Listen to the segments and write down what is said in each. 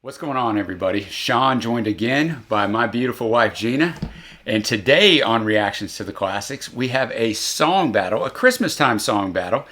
What's going on, everybody? Sean, joined again by my beautiful wife Gina, and today on Reactions to the Classics we have a song battle, a Christmas time song battle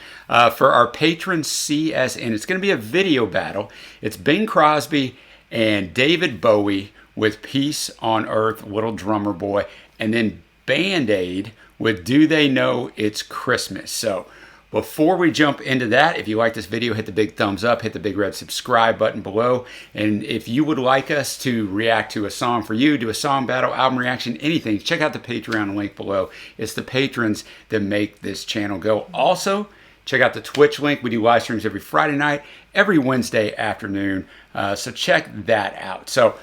for our patron CSN. It's going to be a video battle. It's Bing Crosby and David Bowie with Peace on Earth, Little Drummer Boy, and then Band-Aid with Do They Know It's Christmas. So before we jump into that, if you like this video, hit the big thumbs up, hit the big red subscribe button below. And if you would like us to react to a song for you, do a song battle, album reaction, anything, check out the Patreon link below. It's the patrons that make this channel go. Also, check out the Twitch link. We do live streams every Friday night, every Wednesday afternoon. So check that out. So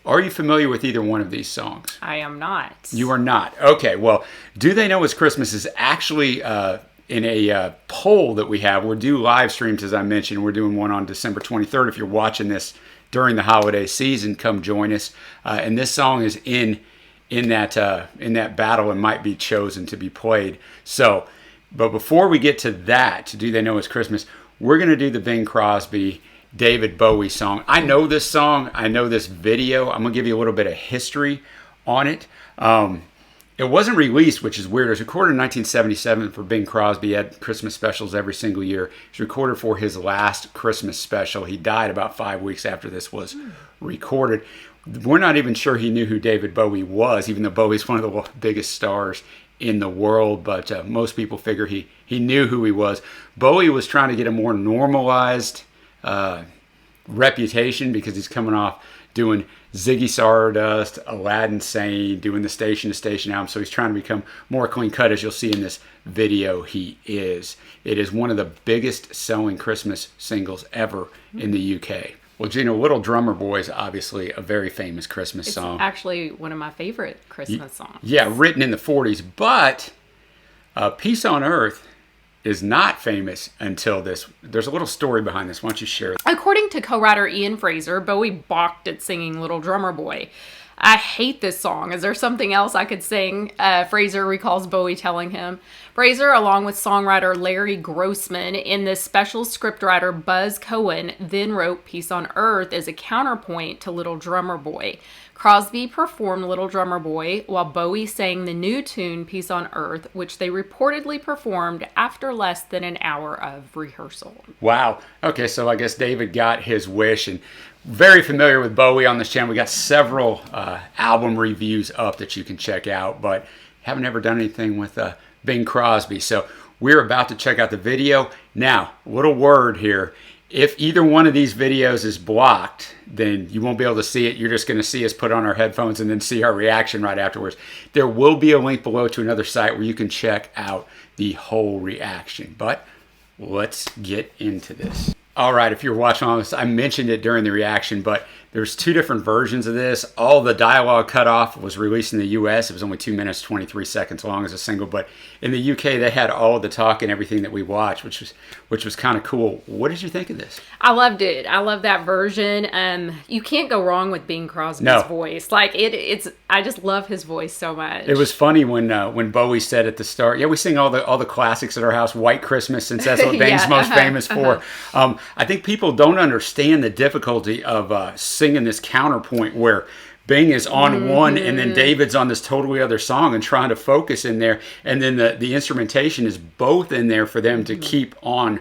are you familiar with either one of these songs? I am not. You are not. Okay, well, Do They Know It's Christmas is actually in a poll that we have. We're do live streams, as I mentioned. We're doing one on December 23rd. If you're watching this during the holiday season, come join us. And this song is in that battle and might be chosen to be played. So, but before we get to that, to Do They Know It's Christmas, we're going to do the Bing Crosby, David Bowie song. I know this song. I know this video. I'm going to give you a little bit of history on it. It wasn't released, which is weird. It was recorded in 1977 for Bing Crosby. He had Christmas specials every single year. It was recorded for his last Christmas special. He died about 5 weeks after this was recorded. We're not even sure he knew who David Bowie was, even though Bowie's one of the biggest stars in the world. But most people figure he knew who he was. Bowie was trying to get a more normalized reputation because he's coming off doing Ziggy Stardust, Aladdin Sane, doing the Station to Station album. So he's trying to become more clean cut, as you'll see in this video he is. It is one of the biggest selling Christmas singles ever in the UK. Well, Gina, Little Drummer Boy is obviously a very famous Christmas song. It's actually one of my favorite Christmas songs. Yeah, written in the 40s. But Peace on Earth is not famous until this. There's a little story behind this. Why don't you share it? According to co-writer Ian Fraser, Bowie balked at singing Little Drummer Boy. I hate this song. Is there something else I could sing? Fraser recalls Bowie telling him. Fraser, along with songwriter Larry Grossman and the special scriptwriter Buzz Cohen, then wrote Peace on Earth as a counterpoint to Little Drummer Boy. Crosby performed Little Drummer Boy while Bowie sang the new tune Peace on Earth, which they reportedly performed after less than an hour of rehearsal. Wow. Okay, so I guess David got his wish, and very familiar with Bowie on this channel. We got several album reviews up that you can check out, but haven't ever done anything with Bing Crosby. So we're about to check out the video. Now, little word here. If either one of these videos is blocked, then you won't be able to see it. You're just going to see us put on our headphones and then see our reaction right afterwards. There will be a link below to another site where you can check out the whole reaction. But let's get into this. All right, if you're watching on this, I mentioned it during the reaction, but there's two different versions of this. All the dialogue cut off was released in the US. It was only 2 minutes, 23 seconds long as a single, but in the UK, they had all the talk and everything that we watched, which was kind of cool. What did you think of this? I loved it. I love that version. You can't go wrong with Bing Crosby's voice. Like I just love his voice so much. It was funny when Bowie said at the start, yeah, we sing all the classics at our house, White Christmas, since that's what Bing's most famous for. I think people don't understand the difficulty of singing this counterpoint where Bing is on one and then David's on this totally other song and trying to focus in there, and then the instrumentation is both in there for them to keep on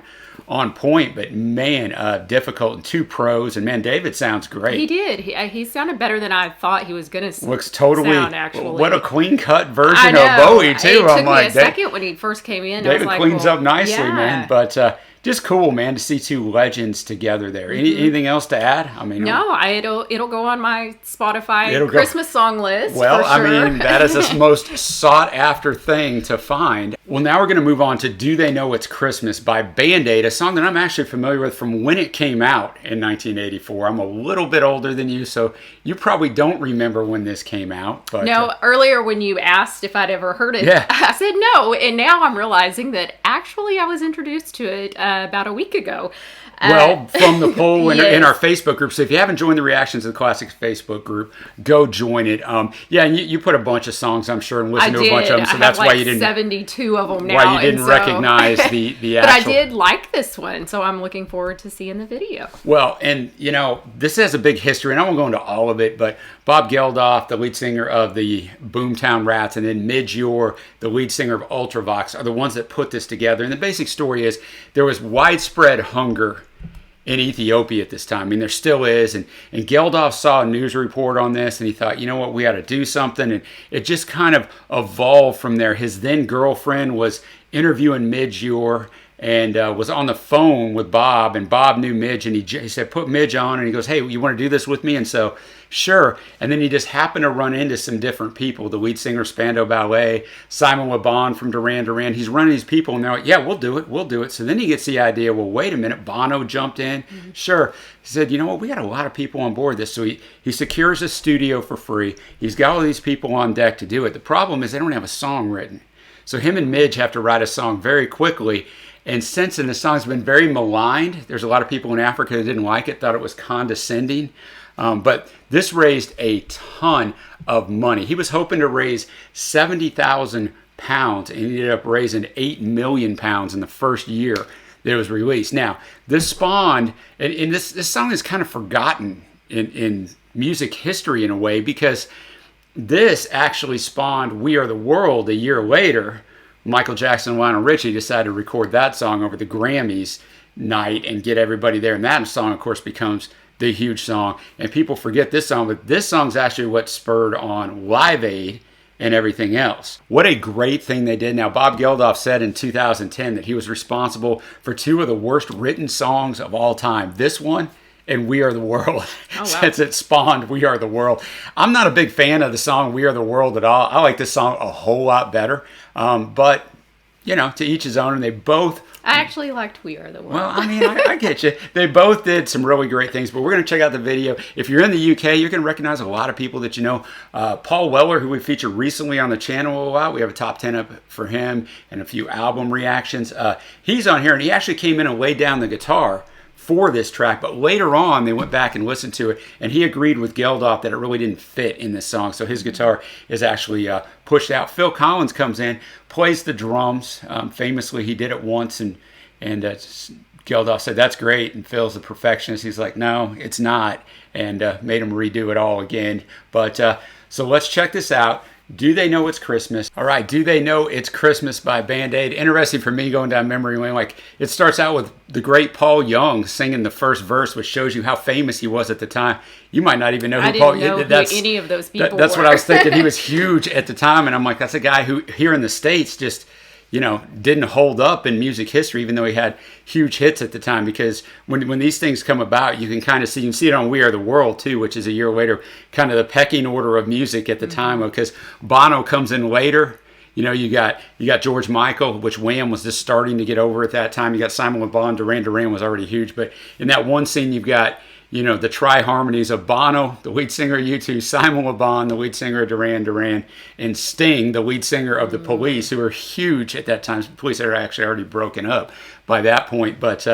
point. But man, difficult, and two pros, and man, David sounds great. He did. He sounded better than I thought he was gonna looks totally sound, actually. What a clean cut version of Bowie too. It took me a second when he first came in. David I was like, cleans up nicely, man. But just cool, man, to see two legends together there. Anything else to add? I mean, no, it'll go on my Spotify Christmas song list. Well, for sure. I mean, that is the most sought after thing to find. Well, now we're going to move on to Do They Know It's Christmas by Band-Aid, a song that I'm actually familiar with from when it came out in 1984. I'm a little bit older than you, so you probably don't remember when this came out. But no, earlier when you asked if I'd ever heard it, I said no, and now I'm realizing that actually I was introduced to it about a week ago. Well, from the poll in Yes. our Facebook group. So if you haven't joined the Reactions to the Classics Facebook group, go join it. Yeah, and you put a bunch of songs, I'm sure, and I listened to did. a bunch of them. So I that's have why like you didn't 72 of them now. why you didn't and so- recognize the But actual. I did like this one, so I'm looking forward to seeing the video. Well, and this has a big history, and I won't go into all of it, but Bob Geldof, the lead singer of the Boomtown Rats, and then Midge Ure, the lead singer of Ultravox, are the ones that put this together. And the basic story is there was widespread hunger in Ethiopia at this time. I mean, there still is. And Geldof saw a news report on this, and he thought, you know what, we got to do something. And it just kind of evolved from there. His then girlfriend was interviewing Midge Ure and was on the phone with Bob, and Bob knew Midge, and he said, put Midge on, and he goes, hey, you want to do this with me? And so, sure. And then he just happened to run into some different people, the lead singer of Spandau Ballet, Simon Le Bon from Duran Duran. He's running these people, and they're like, yeah, we'll do it. So then he gets the idea, well, wait a minute, Bono jumped in. Mm-hmm. Sure. He said, you know what, we got a lot of people on board this. So he secures a studio for free. He's got all these people on deck to do it. The problem is they don't have a song written. So him and Midge have to write a song very quickly. And since then, the song's been very maligned. There's a lot of people in Africa that didn't like it, thought it was condescending. But this raised a ton of money. He was hoping to raise 70,000 pounds, and he ended up raising 8 million pounds in the first year that it was released. Now, this spawned, and this song is kind of forgotten in music history in a way, because this actually spawned We Are the World a year later. Michael Jackson and Lionel Richie decided to record that song over the Grammys night and get everybody there. And that song, of course, becomes the huge song. And people forget this song, but this song's actually what spurred on Live Aid and everything else. What a great thing they did. Now, Bob Geldof said in 2010 that he was responsible for two of the worst written songs of all time. This one and We Are the World. Oh, wow. Since it spawned We Are the World. I'm not a big fan of the song We Are the World at all. I like this song a whole lot better. But, to each his own. And they both... I actually liked We Are the World. Well, I mean, I get you. They both did some really great things, but we're going to check out the video. If you're in the UK, you're going to recognize a lot of people that you know. Paul Weller, who we featured recently on the channel a lot. We have a top 10 up for him and a few album reactions. He's on here, and he actually came in and laid down the guitar for this track, but later on they went back and listened to it, and he agreed with Geldof that it really didn't fit in this song, so his guitar is actually pushed out. Phil Collins comes in, plays the drums. Famously, he did it once, and Geldof said, that's great, and Phil's the perfectionist. He's like, no, it's not, and made him redo it all again. But so let's check this out. Do They Know It's Christmas? All right, Do They Know It's Christmas by Band Aid. Interesting for me going down memory lane. Like, it starts out with the great Paul Young singing the first verse, which shows you how famous he was at the time. You might not even know who I Paul. didn't know who any of those people That's were. what I was thinking. He was huge at the time, and I'm like, that's a guy who here in the States just didn't hold up in music history, even though he had huge hits at the time. Because when these things come about, you can kind of see, you can see it on We Are the World too, which is a year later, kind of the pecking order of music at the time. Because Bono comes in later. You got George Michael, which Wham was just starting to get over at that time. You got Simon Le Bon, Duran Duran was already huge. But in that one scene, you've got the tri-harmonies of Bono, the lead singer of U2, Simon Le Bon, the lead singer of Duran Duran, and Sting, the lead singer of the Police, who were huge at that time. The Police are actually already broken up by that point. But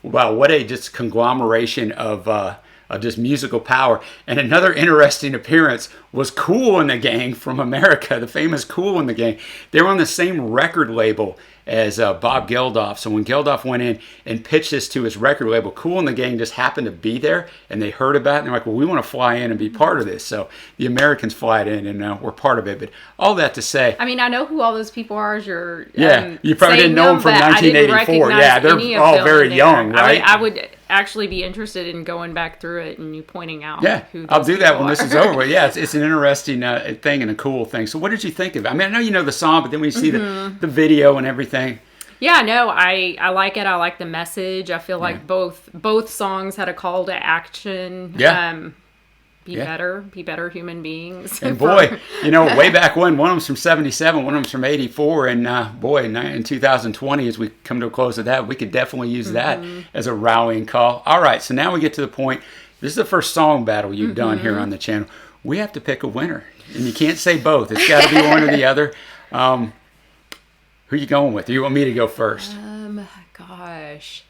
wow, what a just conglomeration of just musical power. And another interesting appearance was Kool and the Gang from America, the famous Kool and the Gang. They were on the same record label as Bob Geldof. So when Geldof went in and pitched this to his record label, Kool and the Gang just happened to be there, and they heard about it, and they're like, well, we want to fly in and be part of this. So the Americans fly in, and we're part of it. But all that to say... I mean, I know who all those people are as you're you probably didn't know them from 1984. Yeah, they're all very young, right? I would actually be interested in going back through it and you pointing out who I'll do that when are. this is over. But yeah, it's an interesting thing and a cool thing. So what did you think of it? I mean, I know you know the song, but then we see the video and everything. Yeah, no, I like it. I like the message. I feel like both songs had a call to action. Yeah. Be better human beings. And boy, way back when, one of them's from 77, one of them's from 84, and boy, in 2020, as we come to a close of that, we could definitely use that as a rallying call. All right, so now we get to the point. This is the first song battle you've done here on the channel. We have to pick a winner, and you can't say both. It's got to be one or the other. Who are you going with? Do you want me to go first? Gosh.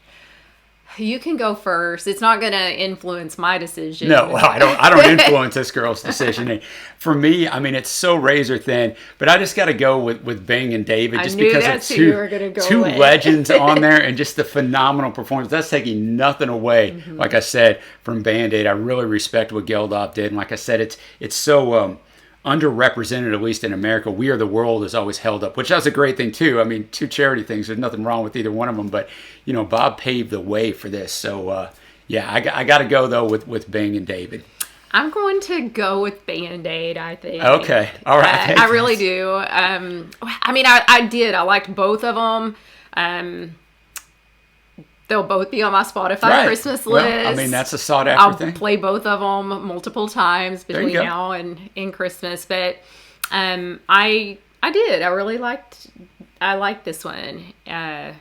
You can go first. It's not going to influence my decision. No, well, I don't influence this girl's decision. And for me, I mean, it's so razor thin, but I just got to go with Bing and David just because it's two legends on there and just the phenomenal performance. That's taking nothing away, like I said, from Band-Aid. I really respect what Geldof did. And like I said, it's so underrepresented, at least in America. We Are the World is always held up, which that's a great thing too. I mean, two charity things. There's nothing wrong with either one of them, but you know, Bob paved the way for this. So yeah, I got to go though with Bing and David. I'm going to go with Band-Aid, I think. Okay, all right. I really do. I mean, I did. I liked both of them. They'll both be on my Spotify Christmas list. Well, I mean, that's a sought-after thing. I'll play both of them multiple times between now and Christmas. But I did. I really liked this one. I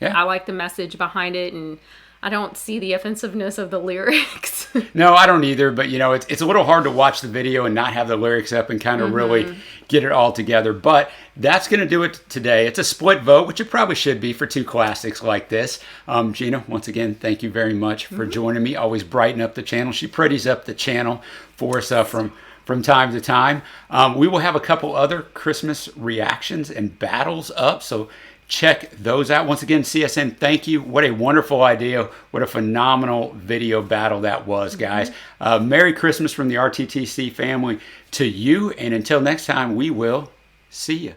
like the message behind it, and I don't see the offensiveness of the lyrics. No, I don't either. But, you know, it's a little hard to watch the video and not have the lyrics up and kind of really get it all together. But that's going to do it today. It's a split vote, which it probably should be for two classics like this. Gina, once again, thank you very much for joining me. Always brighten up the channel. She pretties up the channel for us from time to time. We will have a couple other Christmas reactions and battles up. So check those out. Once again, CSN, thank you. What a wonderful idea. What a phenomenal video battle that was, guys. Merry Christmas from the RTTC family to you. And until next time, we will see you.